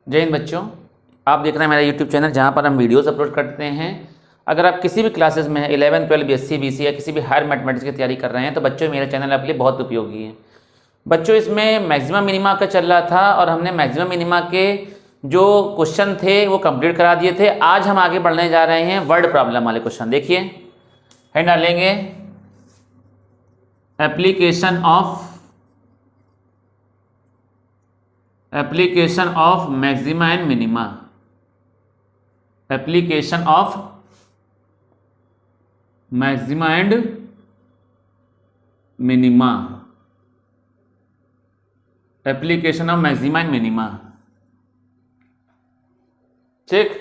जय हिंद बच्चों, आप देख रहे हैं मेरा यूट्यूब चैनल जहां पर हम वीडियोस अपलोड करते हैं। अगर आप किसी भी क्लासेस में हैं 11, 12, BSc, BC या किसी भी हायर मैथमेटिक्स की तैयारी कर रहे हैं तो बच्चों मेरा चैनल आपके लिए बहुत उपयोगी है। बच्चों इसमें मैक्सिमा मिनिमा का चल रहा था और हमने मैक्सिमा मिनिमा के जो क्वेश्चन थे वो कंप्लीट करा दिए थे। आज हम आगे बढ़ने जा रहे हैं वर्ड प्रॉब्लम वाले क्वेश्चन। देखिए हेड डालेंगे application of maxima and minima. Application of maxima and minima. Application of maxima and minima. ठीक,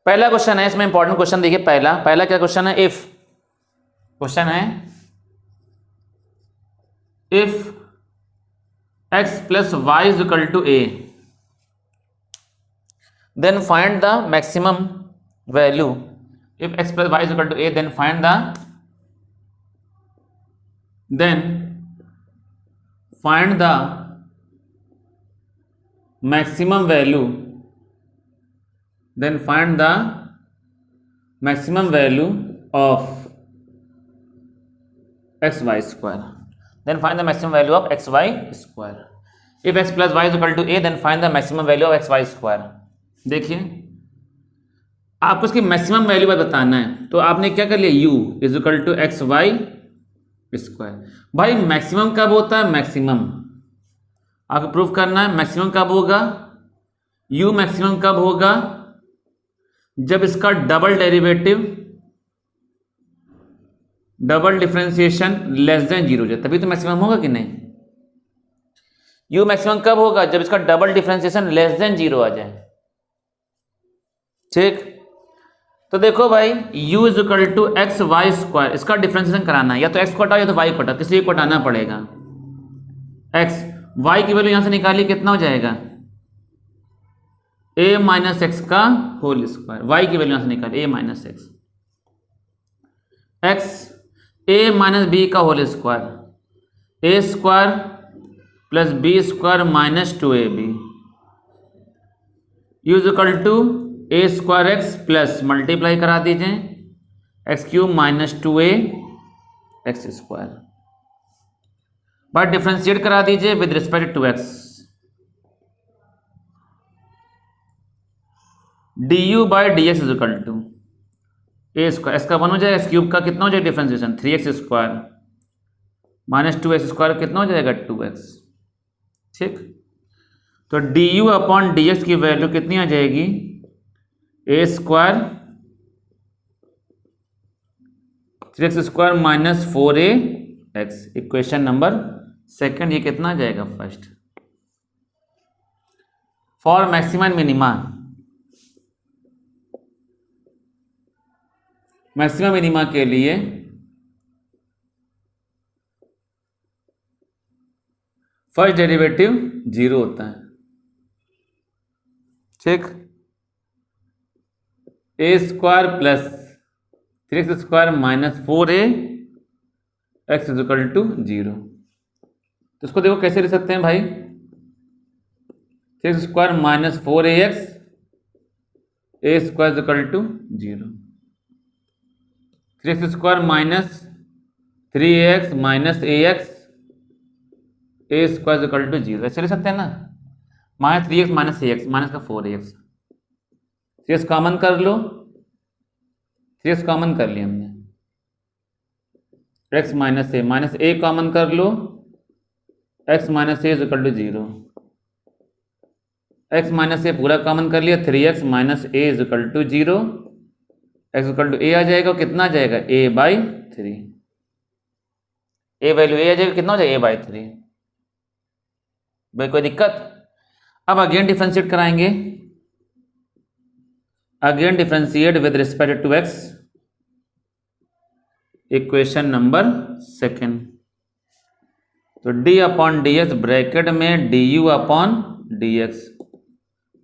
पहला क्वेश्चन है, इसमें इंपॉर्टेंट क्वेश्चन देखिए। पहला क्या क्वेश्चन है? इफ क्वेश्चन है if x plus y is equal to a, then find the maximum value. If x plus y is equal to a, then find the maximum value. Then find the maximum value of xy square. Then find the maximum value of xy square. If x plus y is equal to a, then find the maximum value of xy square. देखिए आपको इसकी maximum value बताना है तो आपने क्या कर लिया, u is equal to x y square. भाई मैक्सिमम कब होता है? मैक्सिमम आपको प्रूफ करना है। मैक्सिमम कब होगा? u मैक्सिमम कब होगा? जब इसका double derivative, double differentiation less than zero हो जाए, तभी तो मैक्सिमम होगा कि नहीं। u मैक्सिमम कब होगा? जब इसका double differentiation less than zero आ जाए। ठीक, तो देखो भाई u is equal to x y square, इसका डिफरेंशिएशन कराना है। या तो x को हटाओ या तो y को हटाओ, किसी को हटाना पड़ेगा। x y की वैल्यू यहां से निकालिए, कितना हो जाएगा? a माइनस एक्स का होल स्क्वायर। y की वैल्यू यहां से निकालिए, a minus x, x a minus b का whole square, a square plus b square minus 2ab is equal to a square x plus multiply करा दीजिए x cube minus 2a x square, but differentiate करा दीजिए with respect to x। du by d x is equal to a square, इसका one हो जाएगा, x cube का कितना हो जाएगा differentiation 3x square minus 2x square कितना हो जाएगा 2x। ठीक, तो du अपॉन डी एक्स की वैल्यू कितनी आ जाएगी? A square 3x square minus 4ax। Equation number second, ये कितना आ जाएगा? First. For maxima and minima, maxima minima के लिए फर्स्ट डेरिवेटिव जीरो होता है। ठीक, a square plus 3x square minus 4ax is equal to zero. तो इसको देखो कैसे लिख सकते हैं भाई, 3x square minus 4ax a square is equal to zero. 3x square minus 3ax minus ax a square equal to zero, ऐसे लिख सकते हैं ना। Minus 3x minus ax, minus का 4ax, 3x कॉमन कर लो, 3x कॉमन कर लिया हमने, x माइनस a कॉमन कर लो, x minus a is equal to zero. x minus a पूरा कॉमन कर लिया, 3x minus a is equal to zero, x equal to a आ जाएगा, कितना आ जाएगा? a by 3। a value a आ जाएगा, कितना हो जाएगा? a by 3। भाई कोई दिक्कत? अब अगेन डिफरेंशिएट कराएंगे, again differentiate with respect to x। Equation number second, तो d upon d x bracket में du upon d x,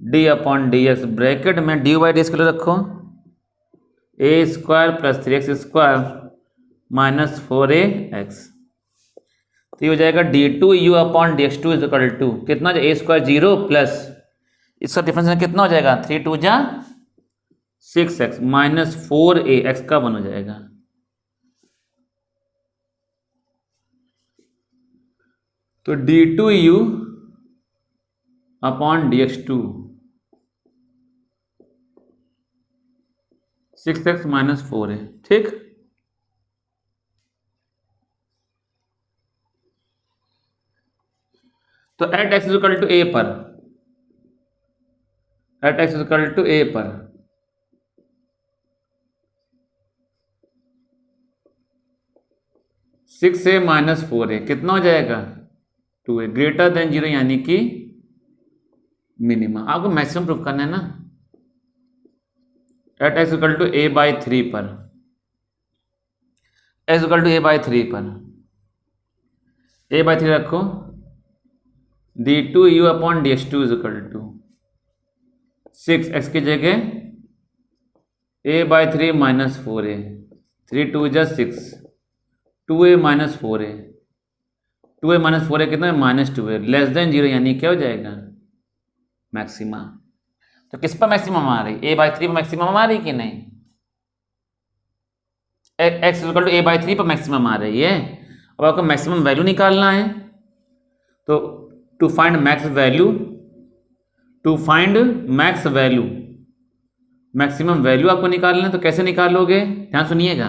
d upon d x bracket में du बाई डी एक्स के लिए रखो, a square plus 3x square minus 4ax। तो ये हो जाएगा d two u upon d x two is equal to कितना? ए स्क्वायर जीरो प्लस इसका डिफरेंस कितना हो जाएगा, 3 2 जा 6x माइनस 4a x का 1 हो जाएगा। तो d2u upon dx2 6x minus 4a, ठीक। तो at x equal to a पर, at x equal to a पर सिक्स ए माइनस 4a कितना हो जाएगा, 2a ग्रेटर देन 0 यानी कि मिनिमम। आपको मैक्सिमम प्रूफ करना है ना। At x equal to a by 3 पर, x equal to a by 3 पर a बाई 3 रखो, d2u upon dx2 is equal to 6x की जगह a बाई 3 माइनस 4a, 3 2 जा 6, 2a minus 4a, 2a minus 4a कितना है, माइनस 2a लेस देन 0 यानी क्या हो जाएगा, मैक्सिमा। तो किस पर मैक्सिमम आ रही, a बाई 3 पर मैक्सिमम आ रही कि नहीं, x equal to a by 3 पर मैक्सिमम आ रही है। अब आपको मैक्सिमम वैल्यू निकालना है, तो to find max value, to find max value, maximum value आपको निकालना है। तो कैसे निकालोगे, ध्यान सुनिएगा।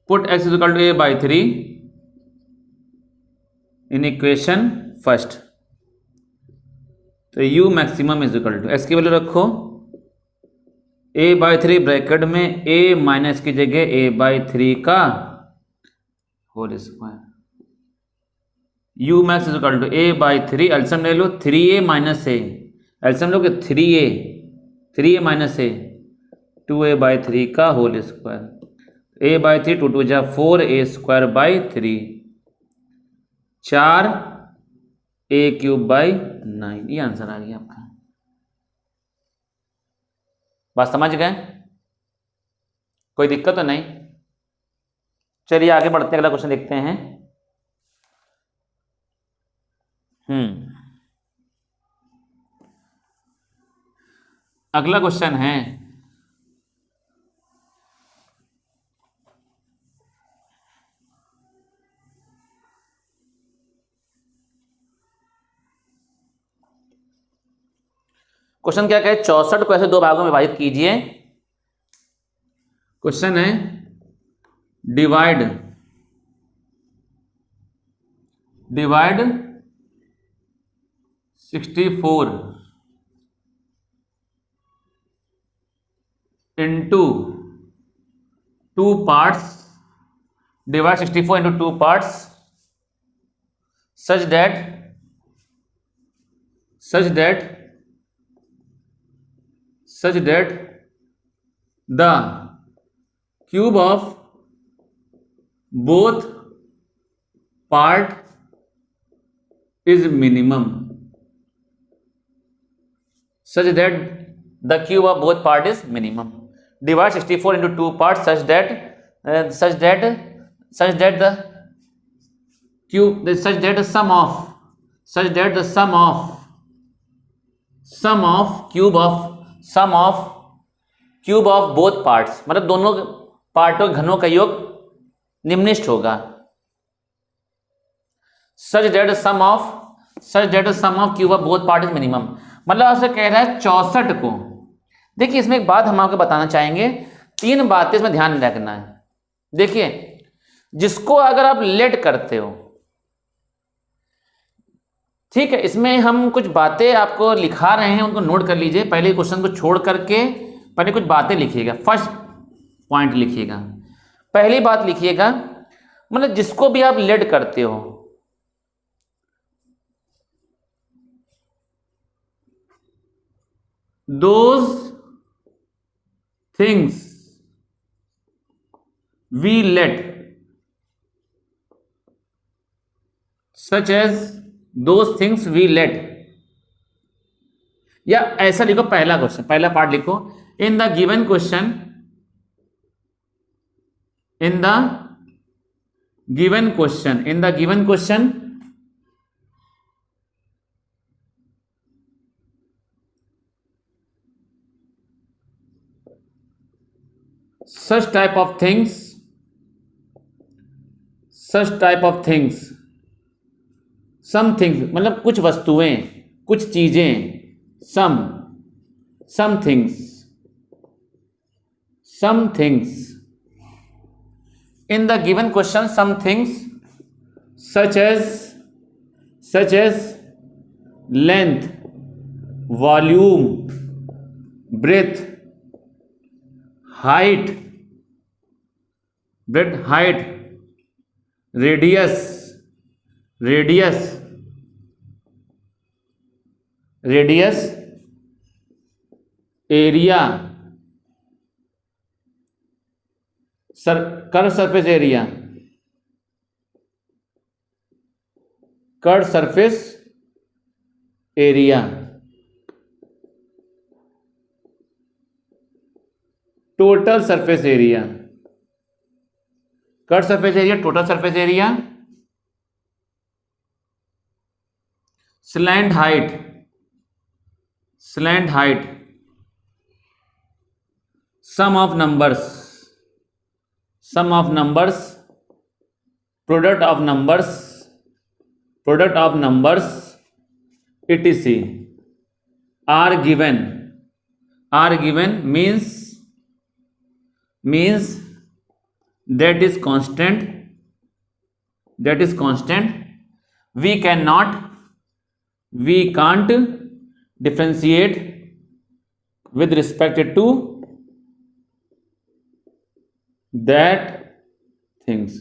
Put x is equal to a by 3 in equation first, तो u maximum is equal to x की वैल्यू रखो a बाई 3 ब्रैकेट में a माइनस की जगह a बाई 3 का whole square, u max is equal to a by 3, एल्सियम ले लो 3a माइनस a, एल्सियम लोगे 3a minus a, 2a by 3 का होल स्क्वायर, a बाई 3 2 2 जा 4a square by 3, 4 a cube by 9, ये आंसर आ गया आपका। बात समझ गए, कोई दिक्कत तो नहीं। चलिए आगे बढ़ते हैं, अगला क्वेश्चन देखते हैं। अगला क्वेश्चन है क्वेश्चन क्या कहे, 64 को ऐसे दो भागों में विभाजित कीजिए। क्वेश्चन है divide 64 into 2 parts, divide 64 into 2 parts such that the cube of both part is minimum, such that the cube of both part is minimum. Divide 64 into 2 parts such that the cube, such that the sum of cube of both parts, मतलब दोनों पार्टों के घनों का योग निम्नलिखित होगा। such that the sum of cube of both part is minimum, मतलब आपसे कह रहा है 64 को। देखिए इसमें एक बात हम आपको बताना चाहेंगे, 3 बातें इसमें ध्यान रखना है। देखिए जिसको अगर आप लेट करते हो, ठीक है, इसमें हम कुछ बातें आपको लिखा रहे हैं, उनको नोट कर लीजिए। पहले क्वेश्चन को छोड़ करके पहले कुछ बातें लिखिएगा। फर्स्ट पॉइंट लिखिएगा, पहली बात लिखिएगा, मतलब जिसको भी आप लेट करते हो, those things we let, such as those things we let, या ऐसा लिखो, पहला क्वेश्चन, पहला पार्ट लिखो, in the given question such type of things, some things मतलब कुछ वस्तुएं, कुछ चीजें, some things in the given question, some things such as length, volume, breadth, height, radius, area, curved surface area, total surface area, total surface area, slant height, sum of numbers, product of numbers, etc. are given means that is constant, we can't differentiate with respect to that things।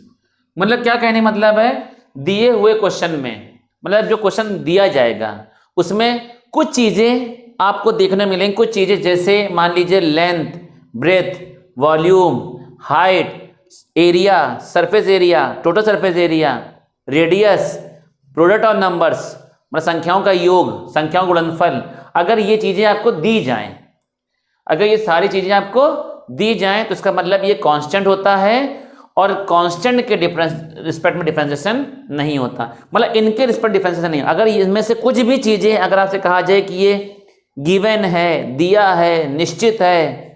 मतलब क्या कहने मतलब है, दिए हुए question में, मतलब जो क्वेश्चन दिया जाएगा उसमें कुछ चीजें आपको देखने मिलेंगी, कुछ चीजें जैसे मान लीजिए length, breadth, volume, height, area, surface area, total surface area, radius, product of numbers मतलब संख्याओं का योग, संख्याओं का गुणनफल, अगर ये चीजें आपको दी जाएं, अगर ये सारी चीजें आपको दी जाएं तो इसका मतलब ये कांस्टेंट होता है और कांस्टेंट के रिस्पेक्ट में डिफरेंशिएशन नहीं होता, मतलब इनके रिस्पेक्ट डिफरेंशिएशन नहीं। अगर इनमें से कुछ भी चीजें अगर आपसे कहा जाए कि ये गिवन है, दिया है, निश्चित है,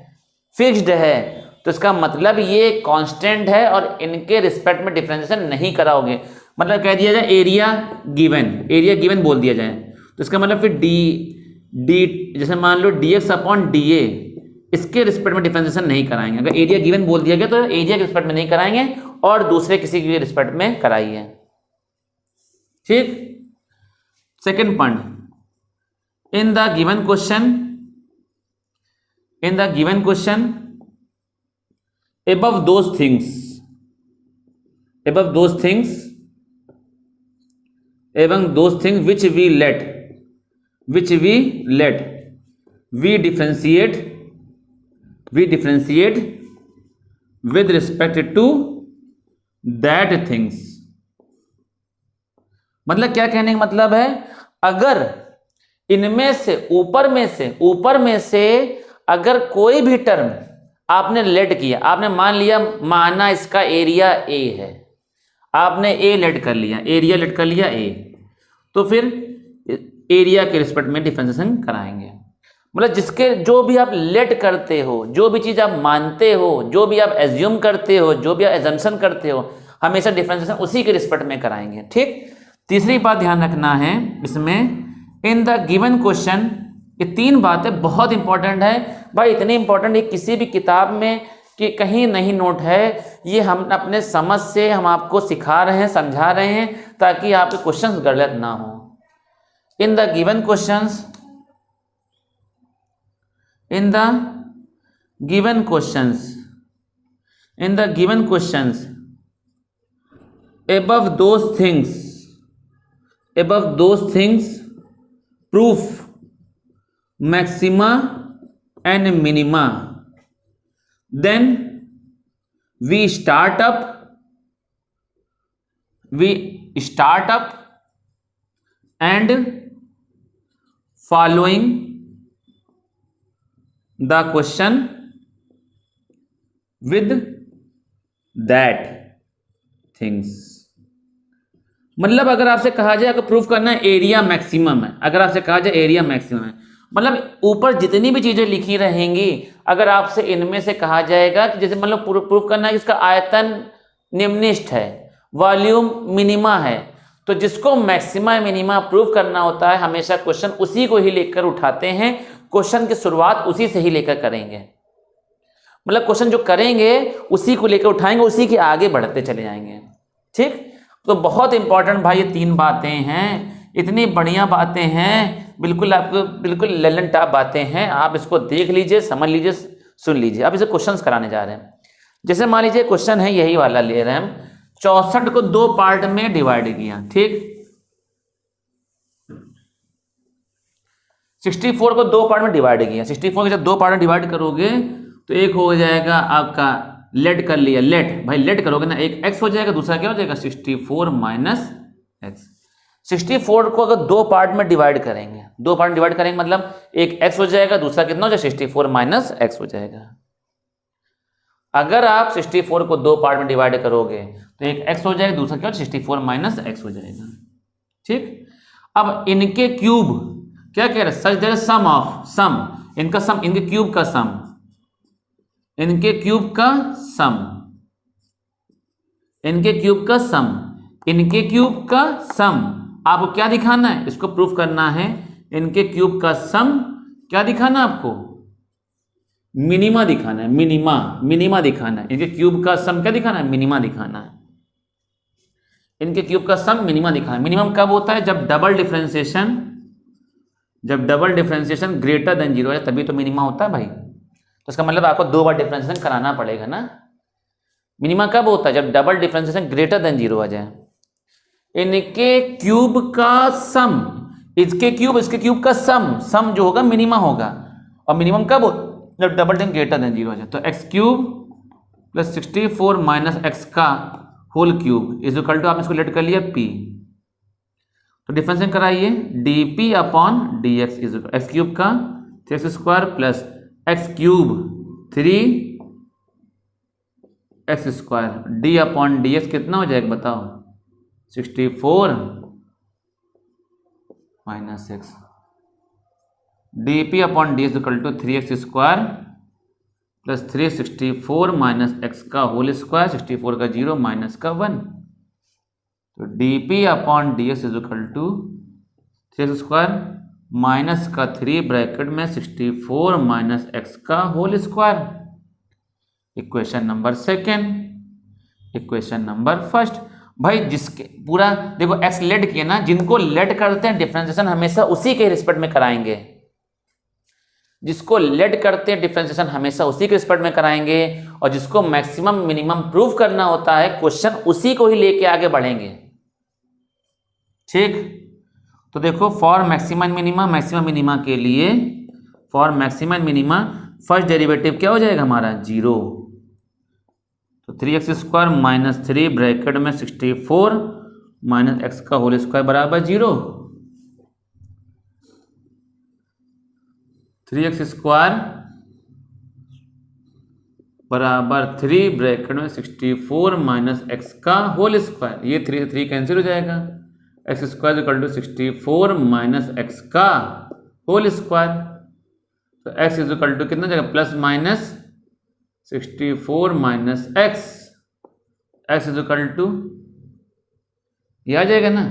फिक्स्ड है, तो इसका मतलब ये कांस्टेंट है और इनके रिस्पेक्ट में डिफरेंशिएशन नहीं कराओगे। मतलब कह दिया जाए एरिया गिवन बोल दिया जाए तो इसका मतलब फिर डी जैसे मान लो dx अपॉन dA, इसके रिस्पेक्ट में डिफरेंशिएशन नहीं कराएंगे। अगर एरिया गिवन बोल दिया गया तो एरिया के रिस्पेक्ट में नहीं कराएंगे और दूसरे किसी के रिस्पेक्ट में कराइए। ठीक। Second point, in the given question above those things which we let we differentiate with respect to that things। मतलब क्या कहने का मतलब है, अगर इनमें से ऊपर में से अगर कोई भी टर्म आपने लेट किया, आपने मान लिया माना इसका एरिया ए है, आपने ए लेट कर लिया, एरिया लेट कर लिया ए, तो फिर एरिया के रिस्पेक्ट में डिफरेंशिएशन कराएंगे। मतलब जिसके जो भी आप लेट करते हो, जो भी चीज आप मानते हो, जो भी आप एज्यूम करते हो, जो भी आप एजम्पशन करते हो, हमेशा डिफरेंशिएशन उसी के रिस्पेक्ट में कराएंगे। ठीक। तीसरी बात ध्यान रखना है इसमें, इन द गिवन क्वेश्चन, ये तीन बातें बहुत इंपॉर्टेंट है भाई, इतनी इंपॉर्टेंट, ये किसी भी किताब में कि कहीं नहीं नोट है, ये हम अपने समझ से हम आपको सिखा रहे हैं, समझा रहे हैं ताकि आपके क्वेश्चंस गलत ना हो। In the given questions above those things proof maxima and minima, then we start up and following the question with that things। मतलब अगर आपसे कहा जाए, अगर प्रूफ करना है एरिया मैक्सिमम है, अगर आपसे कहा जाए एरिया मैक्सिमम है मतलब ऊपर जितनी भी चीजें लिखी रहेंगी, अगर आपसे इनमें से कहा जाएगा कि जैसे मतलब प्रूफ करना है कि इसका आयतन निम्निष्ठ है, वॉल्यूम मिनिमा है, तो जिसको मैक्सिमा मिनिमा प्रूव करना होता है हमेशा क्वेश्चन उसी को ही लेकर उठाते हैं, क्वेश्चन की शुरुआत उसी से ही लेकर करेंगे। मतलब क्वेश्चन जो करेंगे उसी को लेकर उठाएंगे, उसी के आगे बढ़ते चले जाएंगे। ठीक, तो बहुत इंपॉर्टेंट भाई ये 3 बातें हैं, इतनी बढ़िया बातें हैं, बिल्कुल आपको बिल्कुल ललन टाप बातें हैं। आप इसको देख लीजिए, समझ लीजिए, सुन लीजिए। अब इसे क्वेश्चंस कराने जा रहे हैं। जैसे मान लीजिए क्वेश्चन है यही वाला ले रहे हैं हम, 64 को 2 पार्ट में डिवाइड किया। ठीक, 64 को 2 पार्ट में डिवाइड किया। 64 को जब 2 पार्ट में डिवाइड करोगे तो एक हो जाएगा आपका लेट कर लिया, लेट भाई लेट करोगे ना, एक x हो जाएगा, दूसरा क्या हो जाएगा 64 माइनस एक्स। 64 को अगर 2 पार्ट में डिवाइड करेंगे, 2 पार्ट में डिवाइड करेंगे मतलब एक x हो जाएगा, दूसरा कितना हो जाएगा 64 माइनस एक्स हो जाएगा। अगर आप 64 को 2 पार्ट में डिवाइड करोगे तो एक x हो जाएगा, दूसरा क्या हो जाएगा 64 माइनस एक्स हो जाएगा। ठीक, अब इनके क्यूब क्या कह रहे हैं, सच देयर सम ऑफ सम, इनका सम, इनके क्यूब का सम, इनके क्यूब का सम, इनके क्यूब का सम, इनके क्यूब का सम। आपको क्या दिखाना है, इसको प्रूफ करना है। इनके क्यूब का सम क्या दिखाना है आपको, मिनिमा दिखाना है, मिनिमा, मिनिमा दिखाना है। इनके क्यूब का सम क्या दिखाना है, मिनिमा दिखाना है। इनके क्यूब का सम मिनिमा दिखाना है। मिनिमम कब होता है, जब डबल डिफरेंशिएशन, जब डबल डिफरेंशिएशन ग्रेटर देन 0 है तभी तो मिनिमा होता है भाई। तो इसका मतलब आपको 2 बार डिफरेंशिएशन कराना पड़ेगा ना। मिनिमा कब होता है, जब डबल डिफरेंशिएशन ग्रेटर देन 0 आ जाए। इनके क्यूब का सम, इसके क्यूब इसके क्यूब का सम, सम जो होगा मिनिमा होगा। और मिनिमम कब हो, जब डबल डिफरेंशिएशन ग्रेटर देन 0 आ जाए। तो x cube plus 64 minus x का whole cube is equal to, आपने इसको लेट कर लिया p, तो डिफरेंशिएशन कराइए, dp upon dx is equal x cube का 3x square plus x cube 3x square d upon dx कितना हो जाएगा बताओ, 64 minus x, dp upon ds equal to 3x square plus 364 minus x का whole square, 64 का 0 minus का 1, तो dp upon ds is equal to 3x square minus का 3 bracket में 64 माइनस एक्स का whole square. Equation number second. Equation number first, भाई जिसके पूरा देखो एक्स लेट किया ना, जिनको लेट करते हैं डिफरेंशिएशन हमेशा उसी के रिस्पेक्ट में कराएंगे। जिसको लेट करते हैं डिफरेंशिएशन हमेशा उसी के रिस्पेक्ट में कराएंगे, और जिसको मैक्सिमम मिनिमम प्रूव करना होता है क्वेश्चन उसी को ही लेके आगे बढ़ेंगे। ठीक, तो देखो for maximum minima, maximum minima के लिए for maximum minima first derivative क्या हो जाएगा हमारा 0, तो 3x स्क्वायर माइनस 3 ब्रैकेट में 64 माइनस एक्स का होल स्क्वायर बराबर 0, 3x स्क्वायर बराबर 3 ब्रैकेट में 64 माइनस एक्स का होल स्क्वायर, ये 3 कैंसिल हो जाएगा, x square equal to 64 minus x का होल स्क्वायर, तो एक्स इज इक्वल टू कितना जाएगा plus minus 64 minus x, x is equal to ये आ जाएगा ना,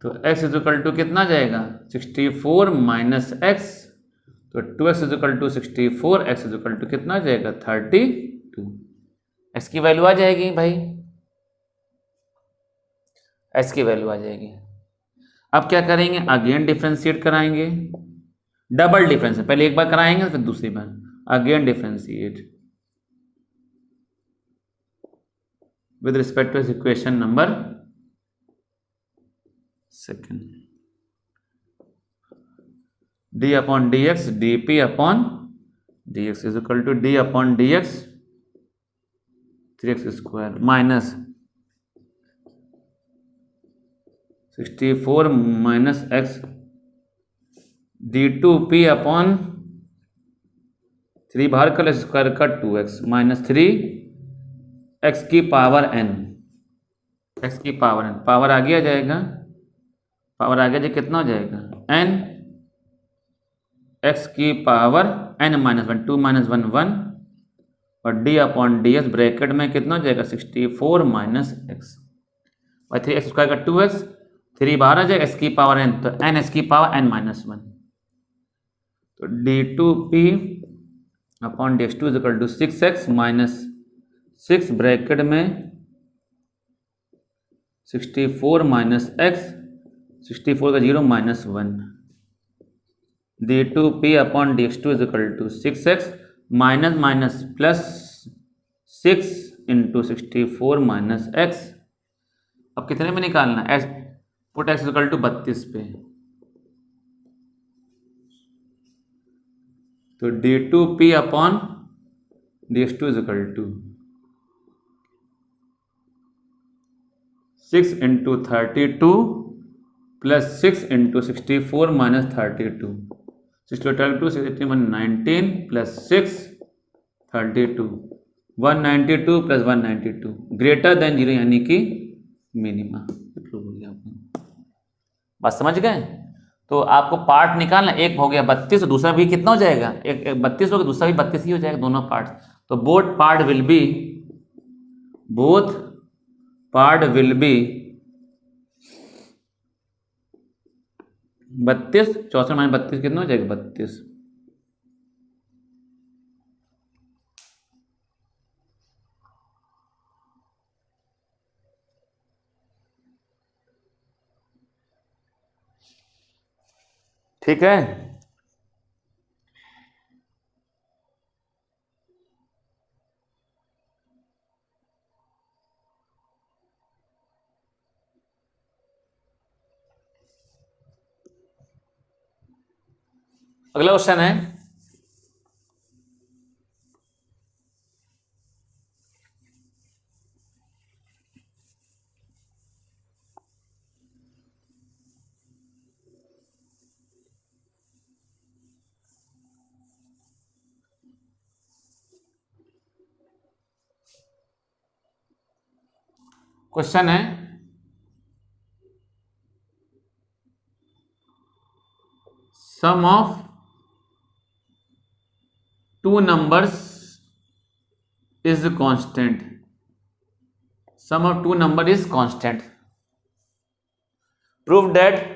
तो एक्स इज इक्वल टू कितना जाएगा 64 माइनस एक्स, तो 2x is equal to 64, x is equal to कितना आ जाएगा 32, एक्स की वैल्यू आ जाएगी भाई, एक्स की वैल्यू आ जाएगी। अब क्या करेंगे, अगेन डिफरेंशिएट कराएंगे, डबल डिफरेंस, पहले एक बार कराएंगे फिर दूसरी बार again differentiate with respect to equation number second, d upon dx dp upon dx is equal to d upon dx 3x square minus 64 minus x d2p upon 3 बाहर कर स्क्वायर का 2x माइनस 3x की power n, x की power n, power आगे आ जाएगा, power आगे जो कितना हो जाएगा n एक्स की power n minus one, 2 minus 1 1 और d upon d S bracket में कितना हो जाएगा 64 माइनस एक्स और 3x स्क्वायर का 2x, 3 बाहर आ जाएगा, एक्स की पावर n तो n एक्स की पावर n माइनस वन, तो d2p upon d x two is equal to 6x minus 6 bracket में 64 माइनस एक्स, 64 का 0 minus 1, d2p upon d x two is equal to 6x minus minus plus 6 into 64 minus x. अब कितने में निकालना है, put x equal to 32 पे, तो d2p upon d x two is equal to 6 into 32 plus 6 into 64 minus 32, 62 61 19 plus 6 32, 192 plus 192 greater than 0 यानी कि minima. Prove हो गया आपको, बात समझ गए। तो आपको पार्ट निकालना, एक हो गया 32 और दूसरा भी कितना हो जाएगा, एक 32 हो गया, दूसरा भी 32 ही हो जाएगा, दोनों पार्ट। तो both part will be 32, 64 minus 32 कितना हो जाएगा 32। ठीक है, अगला क्वेश्चन है sum of two numbers is constant, sum of two number is constant, prove that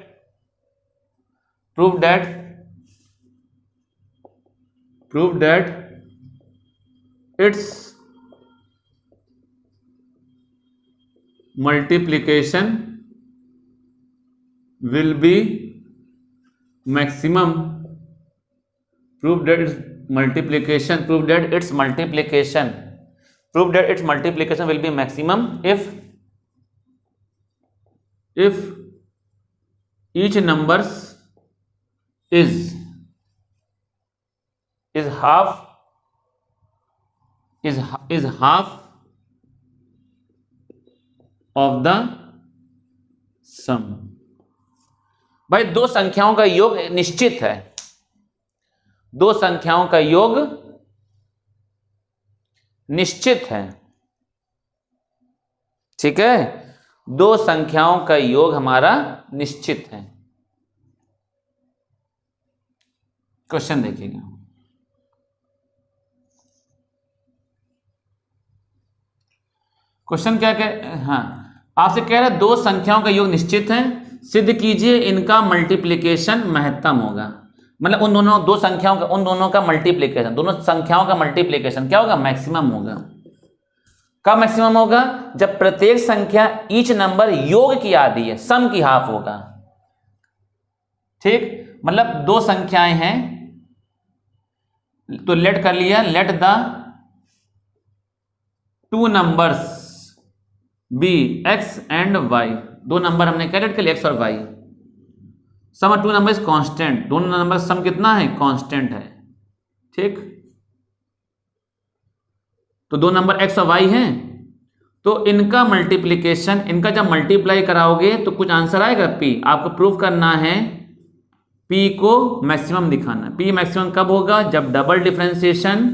its multiplication will be maximum, prove that its multiplication will be maximum if each numbers is half of the sum। भाई दो संख्याओं का योग निश्चित है, दो संख्याओं का योग निश्चित है, ठीक है, दो संख्याओं का योग हमारा निश्चित है। क्वेश्चन देखिएगा, क्वेश्चन क्या हाँ आपसे कह रहा है दो संख्याओं का योग निश्चित है, सिद्ध कीजिए इनका मल्टीप्लिकेशन महत्तम होगा। मतलब उन दोनों संख्याओं का मल्टीप्लिकेशन, दोनों संख्याओं का मल्टीप्लिकेशन क्या होगा, मैक्सिमम होगा। कब मैक्सिमम होगा, जब प्रत्येक संख्या ईच नंबर योग की आधी है, सम की हाफ होगा। ठीक, मतलब दो संख्याएं हैं तो लेट कर लिया, let the two numbers be x and y, दो नंबर हमने क्या लेट कर लिया, एक्स और y. Sum of two number is constant, दोनों नंबर सम कितना है, कांस्टेंट है। ठीक, तो दो नंबर एक्स और वाई हैं, तो इनका मल्टीप्लिकेशन, इनका जब मल्टीप्लाई कराओगे तो कुछ आंसर आएगा पी। आपको प्रूव करना है पी को मैक्सिमम दिखाना। पी मैक्सिमम कब होगा, जब डबल डिफरेंशिएशन,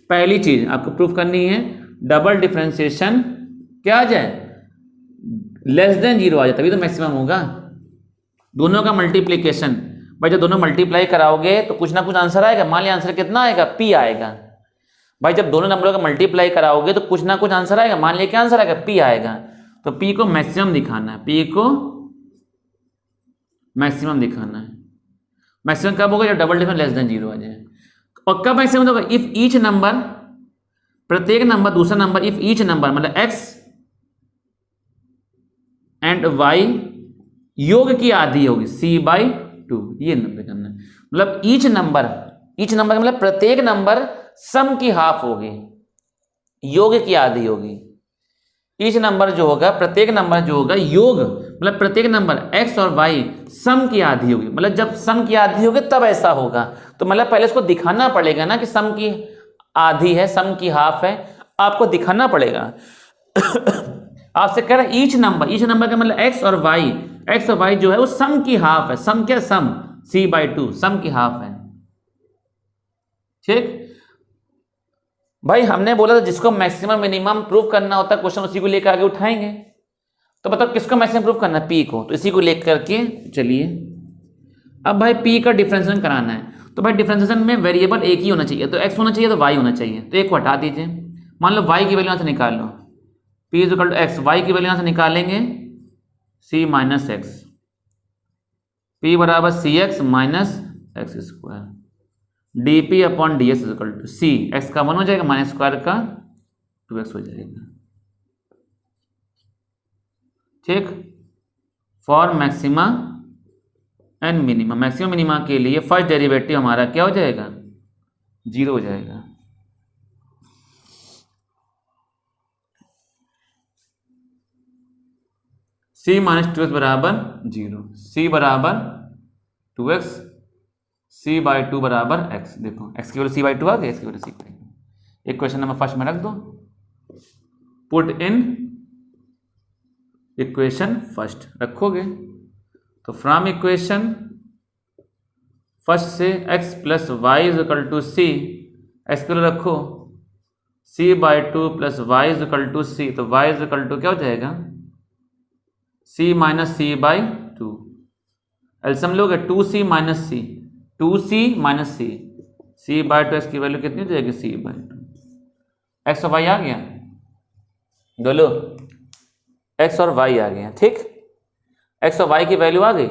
पहली चीज आपको प्रूव करनी है, डबल डिफरेंशिएशन क्या आ जाए, लेस देन 0 आ जाए, तभी तो मैक्सिमम होगा। दोनों का मल्टीप्लिकेशन भाई जब दोनों मल्टीप्लाई कराओगे तो कुछ ना कुछ आंसर आएगा। मान लिया आंसर कितना आएगा, पी आएगा। भाई जब दोनों नंबरों का मल्टीप्लाई कराओगे तो कुछ ना कुछ आंसर आएगा। मान लिया क्या आंसर आएगा, पी आएगा। तो पी को मैक्सिमम दिखाना है, पी को मैक्सिमम दिखाना है। मैक्सिमम कब होगा, जब डबल डिफरेंस लेस देन 0 आ जाए। और कब मैक्सिमम होगा, इफ ईच नंबर, प्रत्येक नंबर, दूसरा नंबर, इफ ईच नंबर मतलब x एंड y योग की आधी होगी c/2। ये नंबर करना है। मतलब ईच नंबर का मतलब प्रत्येक नंबर सम की हाफ होगी, योग की आधी होगी। ईच नंबर जो होगा, प्रत्येक नंबर जो होगा, योग मतलब प्रत्येक नंबर x और y सम की आधी होगी। मतलब जब सम की आधी होगी तब ऐसा होगा। तो मतलब पहले इसको दिखाना पड़ेगा ना कि सम की आधी है, सम की हाफ है, आपको दिखाना पड़ेगा। आपसे कह रहा है ईच नंबर का मतलब x और y जो है वो सम की हाफ है। सम क्या, सम c/2 सम की हाफ है। ठीक भाई, हमने बोला था जिसको मैक्सिमम मिनिमम प्रूव करना होता है क्वेश्चन उसी को लेकर आगे उठाएंगे। तो बताओ किसको मैक्सिमम प्रूव करना है, पी को। तो इसी को लेकर के चलिए अब भाई पी का डिफरेंशिएशन कराना है। तो भाई डिफरेंशिएशन में वेरिएबल एक ही होना चाहिए, तो x होना चाहिए तो y होना चाहिए। तो एक को हटा दीजिए, मान लो y की वैल्यू यहाँ से निकाल लो, p is equal to x, y की वैल्यू यहाँ से निकालेंगे c माइनस एक्स, p बराबर c x minus x square, d p upon d s is equal to c, x का 1 हो जाएगा, माइनस स्क्वायर का 2x हो जाएगा। ठीक, for maxima and minima, maximum minima के लिए फर्स्ट डेरिवेटिव हमारा क्या हो जाएगा, 0 हो जाएगा। c माइनस 2x बराबर 0, c बराबर 2x, c/2 बराबर x। देखो x की वैल्यू c/2 आ गई, x की वैल्यू c/2। एक क्वेश्चन नंबर फर्स्ट में रख दो, पुट इन इक्वेशन फर्स्ट रखोगे तो फ्रॉम इक्वेशन फर्स्ट से x plus y is equal to c, x की वैल्यू रखो c/2 plus y is equal to c, तो y इज इक्वल टू क्या हो जाएगा, c माइनस c/2। एल्सियम लोगे 2c minus c, 2c minus c, c/2 x की value कितनी हो जाएगी, c/2। एक्स और वाई आ गया, बोलो एक्स और वाई आ गया। ठीक, एक्स और वाई की वैल्यू आ गई।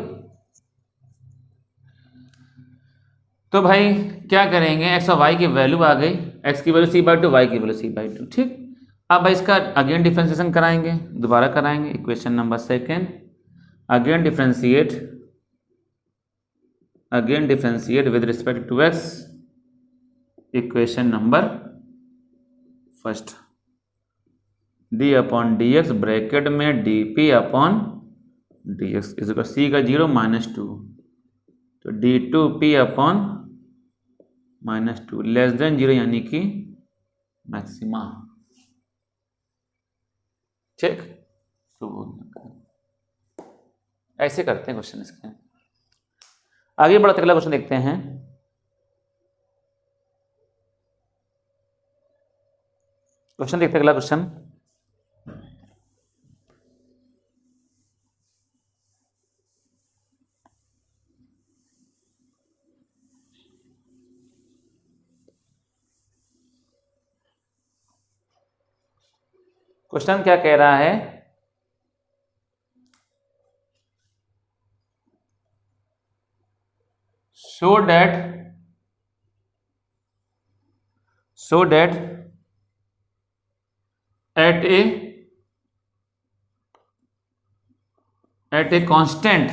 तो भाई क्या करेंगे, एक्स और वाई की वैल्यू आ गई, एक्स की वैल्यू c/2, वाई की वैल्यू c/2। ठीक, अब भाई इसका अगेन डिफरेंशिएशन कराएंगे, दोबारा कराएंगे। Equation number second, again differentiate with respect to x, equation number first, d upon d x bracket में d p upon d x is equal c का 0 माइनस 2, तो d2p upon minus 2 less than 0 यानी कि maxima. ठीक, तो ऐसे करते हैं क्वेश्चन इसके। आगे बढ़ते अगला क्वेश्चन देखते हैं। क्वेश्चन देखते हैं अगला क्वेश्चन। क्वेश्चन क्या कह रहा है, so that at a constant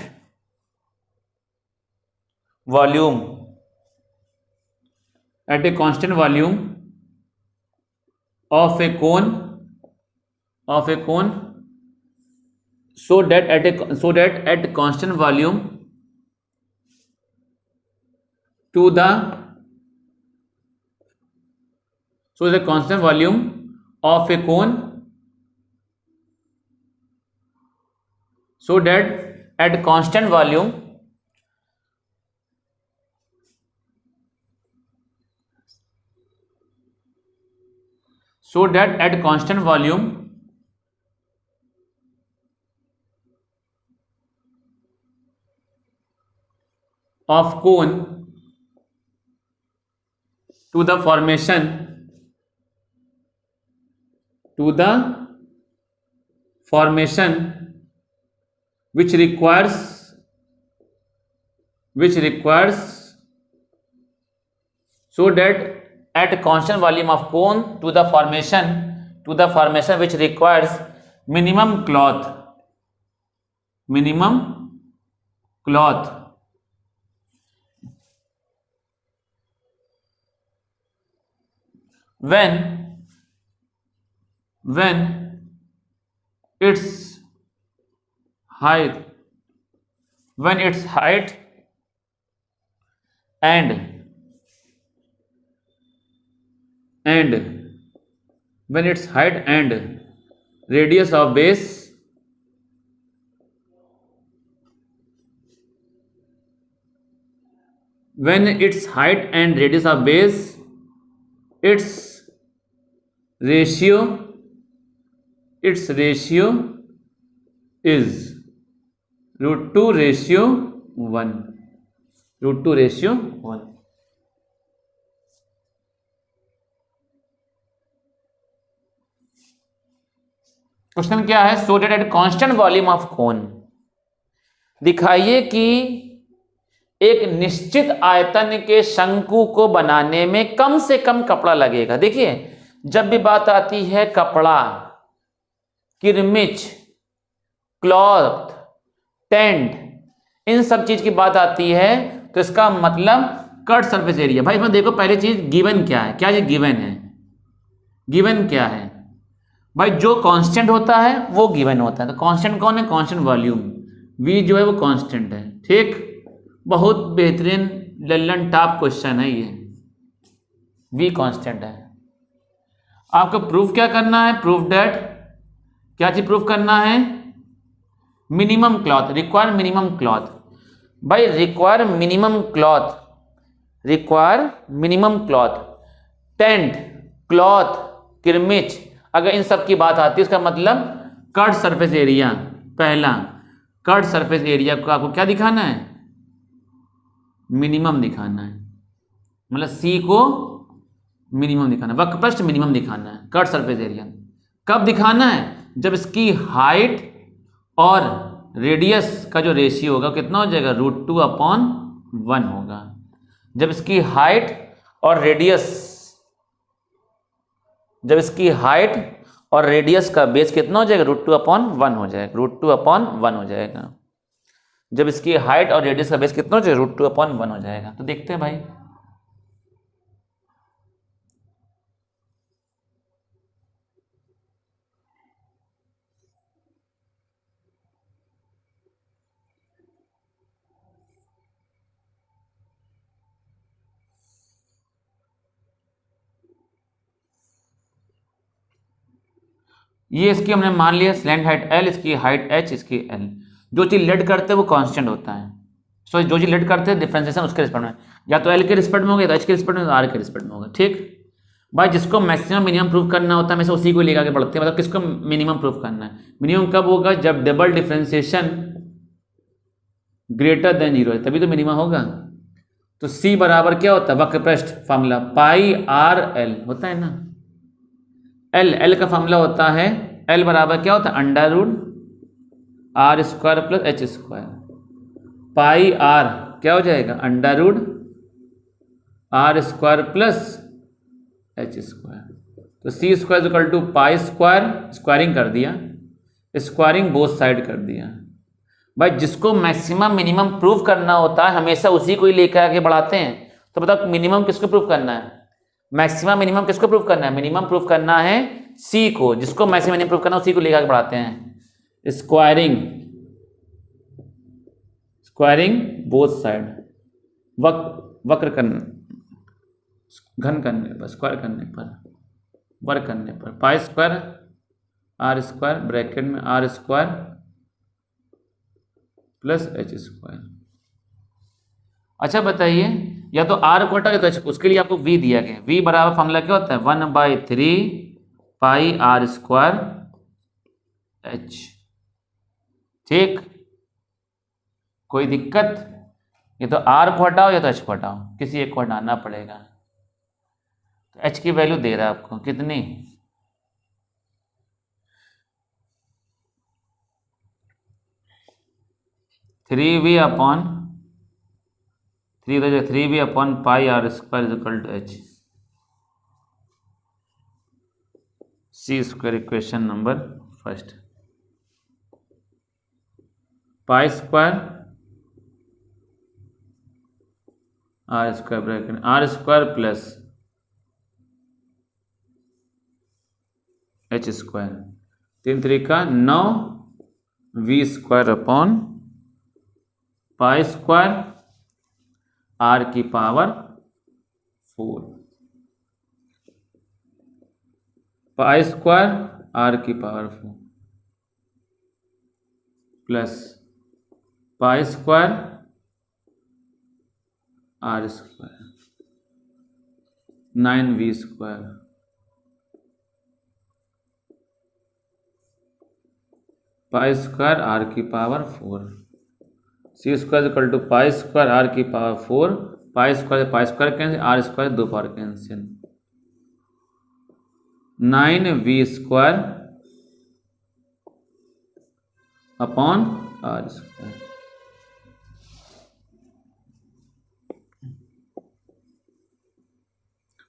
volume, of a cone, so that at constant volume to the constant volume of a cone, so that at constant volume of cone to the formation which requires so that at constant volume of cone to the formation which requires minimum cloth when its height and when its height and radius of base its ratio is √2:1. Question क्या है? So that at constant volume of cone, दिखाइए कि एक निश्चित आयतन के शंकु को बनाने में कम से कम कपड़ा लगेगा। देखिए, जब भी बात आती है कपड़ा, किरमिच, क्लॉथ, टेंट, इन सब चीज की बात आती है तो इसका मतलब कट सरफेस एरिया। भाई इसमें देखो, पहली चीज गिवन क्या है, क्या ये गिवन है? गिवन क्या है भाई? जो कांस्टेंट होता है वो गिवन होता है। तो कांस्टेंट कौन है? कांस्टेंट वॉल्यूम, वी जो है वो कांस्टेंट है। ठीक, बहुत बेहतरीन लल्लन टॉप क्वेश्चन है ये, वी कांस्टेंट है। आपको प्रूफ क्या करना है? प्रूफ डेट, क्या चीज प्रूफ करना है? Minimum cloth, require minimum cloth. भाई require minimum cloth, tent, cloth, किरमिच, अगर इन सब की बात आती है इसका मतलब कट सरफेस एरिया। पहला, कट सरफेस एरिया को आपको क्या दिखाना है? मिनिमम दिखाना है, मतलब सी को मिनिमम दिखाना है, वक्रपृष्ठ मिनिमम दिखाना है। कट सरफेस एरिया कब दिखाना है? जब इसकी हाइट और रेडियस का जो रेशियो होगा कितना हो जाएगा? √2/1 होगा। जब इसकी हाइट और रेडियस का बेस कितना हो जाएगा? √2/1 हो जाएगा, √2/1 हो जाएगा। जब इसकी हाइट और रेडियस का बेस कितना हो जाएगा? √2/1 हो जाएगा। तो देखते हैं भाई, ये इसकी हमने मान लिया स्लैंट हाइट L, इसकी हाइट H, इसकी L। जो चीज लेट करते हैं वो कांस्टेंट होता है। सो जो चीज लेट करते हैं डिफरेंशिएशन उसके रिस्पेक्ट में, या तो L के रिस्पेक्ट में होगा, या तो H के रिस्पेक्ट में, R के रिस्पेक्ट में होगा। ठीक भाई, जिसको मैक्सिमम मिनिमम प्रूफ करना होता है हमेशा उसी को लेकर आगे बढ़ते हैं। मतलब किसको मिनिमम प्रूफ करना है? मिनिमम कब होगा? जब डबल डिफरेंशिएशन ग्रेटर देन 0 है, तभी तो मिनिमम होगा। तो C बराबर क्या होता है? वक्रपृष्ठ फॉर्मूला πr_l होता है ना। L का फॉर्मूला होता है, L बराबर क्या होता है? √r² + h²। पाई r क्या हो जाएगा? √r² + h²। तो c² = π², स्क्वायरिंग कर दिया, स्क्वायरिंग बोथ साइड कर दिया। भाई जिसको मैक्सिमम मिनिमम प्रूफ करना होता है हमेशा उसी को ही लेकर आगे बढ़ाते हैं। तो बताओ मिनिमम किसको प्रूफ करना है? मैक्सिमम मिनिमम किसको प्रूफ करना है? मिनिमम प्रूफ करना है सी को, जिसको मैक्सिमम मिनिमम प्रूफ करना है उसी को लेकर आगे बढ़ाते हैं। स्क्वायरिंग बोथ साइड, वक्र करने, घन करने पर, स्क्वायर करने पर, वर्ग करने पर, π² r² ब्रैकेट में r² + h²। अच्छा बताइए, या तो r को हटा तो उसके लिए आपको v दिया गया। v बराबर फॉर्मूला क्या होता है? 1/3 πr² h। ठीक, कोई दिक्कत? ये तो आर को हटाओ या तो एच को हटाओ, किसी एक को हटाना पड़ेगा। तो एच की वैल्यू दे रहा है आपको कितनी, 3v upon 3v upon pi r square is equal to h, c square equation number first. Pi square r square bracket r square plus h square, 3 3 9 v square upon pi square r की power 4, pi square r की power 4 plus pi square r square 9v square, pi square r की power 4, c square equal to pi square r की power 4, pi square cancel, r square 2 power cancel, 9v square upon r square.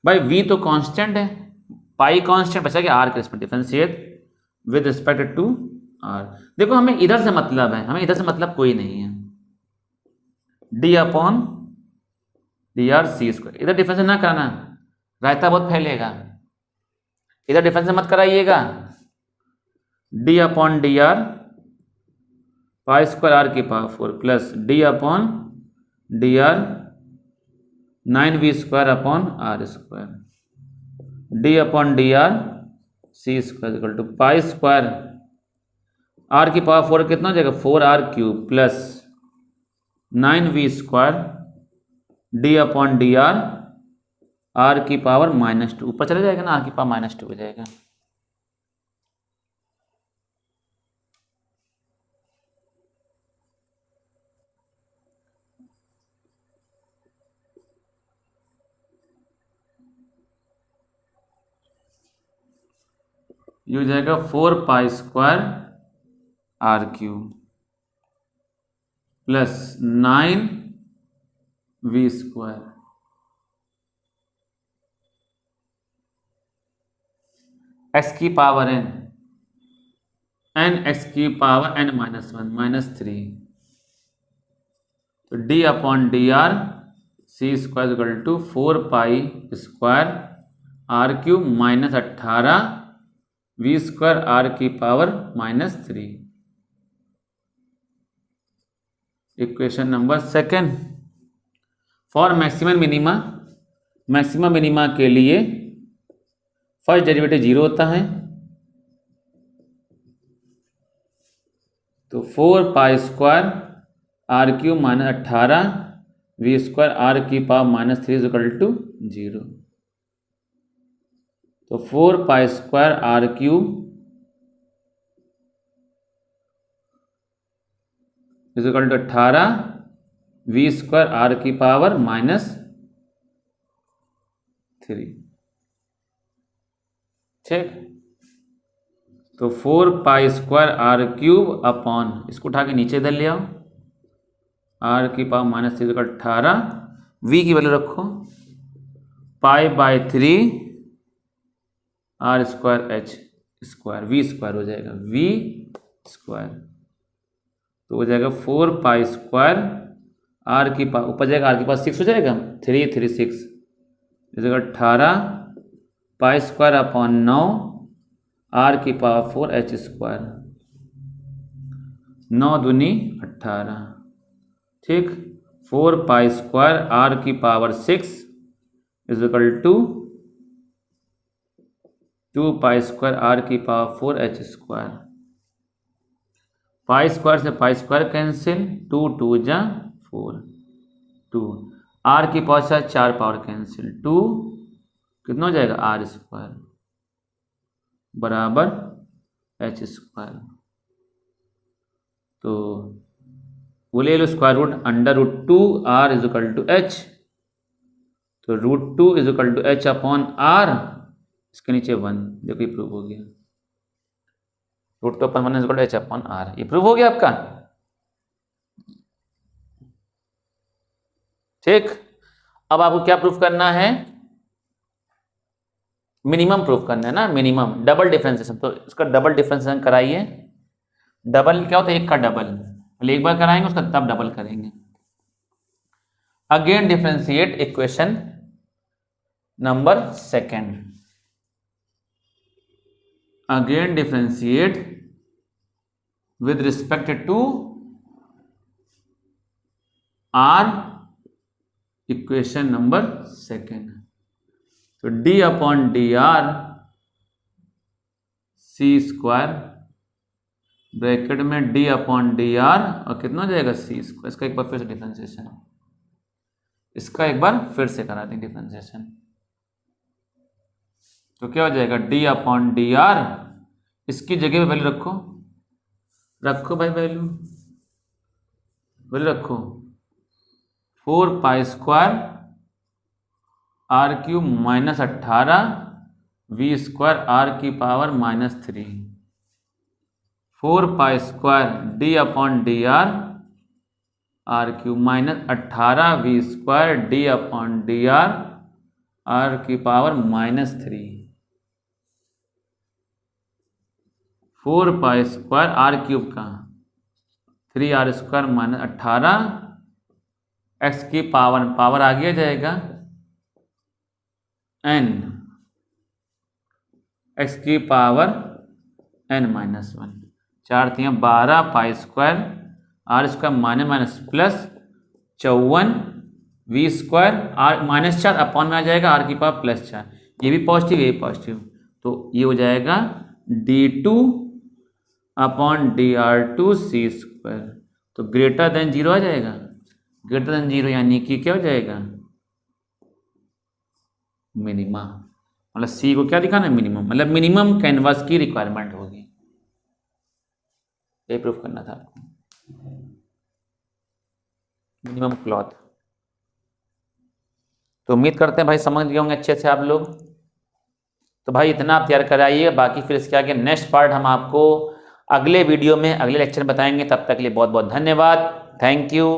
भाई v तो constant है, pi constant बचा कि r के respect differentiate with respect to r. देखो हमें इधर से मतलब है, हमें इधर से मतलब कोई नहीं है, d upon d r c square. इधर डिफरेंस ना कराना, रायता बहुत फैलेगा, इधर डिफरेंस मत कराइएगा। D upon d r pi square r की power 4 plus d upon d r 9v square upon r square, d upon d r c square equal to pi square r की पावर 4 कितना हो जाएगा 4r cube plus 9v square d upon d r की power -2, ऊपर चला जाएगा ना, are की पावर -2 हो जाएगा। ये हो जाएगा 4 pi square r cube plus 9v square x की पावर n x की पावर n -1 -3, तो d upon d r c square equal to 4 pi square r cube -18 v square r की power -3। Equation number second, for maximum minima, maximum minima के लिए first derivative 0 होता है, तो 4 pi square r cube -18 v square r की power -3 equal to 0, तो 4 pi square r cube equal to 18 v square r की power -3, ठीक। तो 4 pi square r cube upon, इसको उठा के नीचे इधर ले आओ, आर की पावर -3 इक्वल 18, वी की वैल्यू रखो pi by 3 r square h square, v square हो जाएगा, वी स्क्वायर तो हो जाएगा 4 पाई स्क्वायर आर की पावर, ऊपर जाएगा आर के पास 6 हो जाएगा, 3 3 6 जगह 18 पाई स्क्वायर अपॉन 9 आर की पावर 4 एच स्क्वायर, 9 दूनी 18, ठीक। 4 पाई स्क्वायर आर की power 6 is equal to 2 pi square r की power 4 h square, pi square से पाई स्क्वायर कैंसिल, 2 2 जा 4, 2 आर की पावर से 4 पावर कैंसिल, 2 कितना हो जाएगा आर स्क्वायर बराबर एच स्क्वायर, तो वो ले लो square root under root 2r is equal to h, तो root 2 is equal to h upon r, इसके नीचे 1, देखो ये प्रूव हो गया, root 2 upon 1 is equal to h upon r, ये प्रूव हो गया आपका। ठीक, अब आपको क्या प्रूफ करना है, मिनिमम प्रूफ करना है ना, मिनिमम डबल डिफरेंशिएशन, तो इसका डबल डिफरेंशिएशन कराइए। डबल क्या होता है, एक का डबल, पहले एक बार कराएंगे उसका तब डबल करेंगे। Again differentiate equation number second, again differentiate with respect to r equation number second, तो d upon d r c square bracket में डी अपॉन डी आर और कितना हो जाएगा सी स्क्वायर। इसका एक बार फिर से डिफरेंशिएशन, इसका एक बार फिर से करा दें डिफरेंशिएशन, तो क्या हो जाएगा डी अपॉन डी आर, इसकी जगह पे वैल्यू रखो, रखो भाई वैल्यू रखो, 4 pi square r cube minus 18 v square r की power minus 3, 4 pi square d upon d r cube minus 18 v square d upon d r की power minus 3, 4 pi square r cube का 3r square minus 18 x की power आगे जाएगा n, x की power n minus 1, 4 3 12 pi square r square minus minus plus 54 we square r minus 4 upon में आ जाएगा are की पावर प्लस 4, ये भी पॉजिटिव ये भी पॉजिटिव, तो ये हो जाएगा d2 अपॉन dr2 सी स्क्वायर, तो ग्रेटर देन 0 आ जाएगा, ग्रेटर देन 0 यानी कि क्या हो जाएगा मिनिमा, मतलब सी को क्या दिखाना है मिनिमम, मतलब मिनिमम कैनवास की रिक्वायरमेंट होगी, ये प्रूफ करना था आपको, मिनिमम क्लॉथ। तो उम्मीद करते हैं भाई समझ गए होंगे अच्छे से आप लोग। तो भाई इतना आप तैयार कराइए, बाकी फिर इसके आगे नेक्स्ट पार्ट हम आपको अगले वीडियो में अगले लेक्चर में बताएंगे। तब तक के लिए बहुत बहुत धन्यवाद, थैंक यू।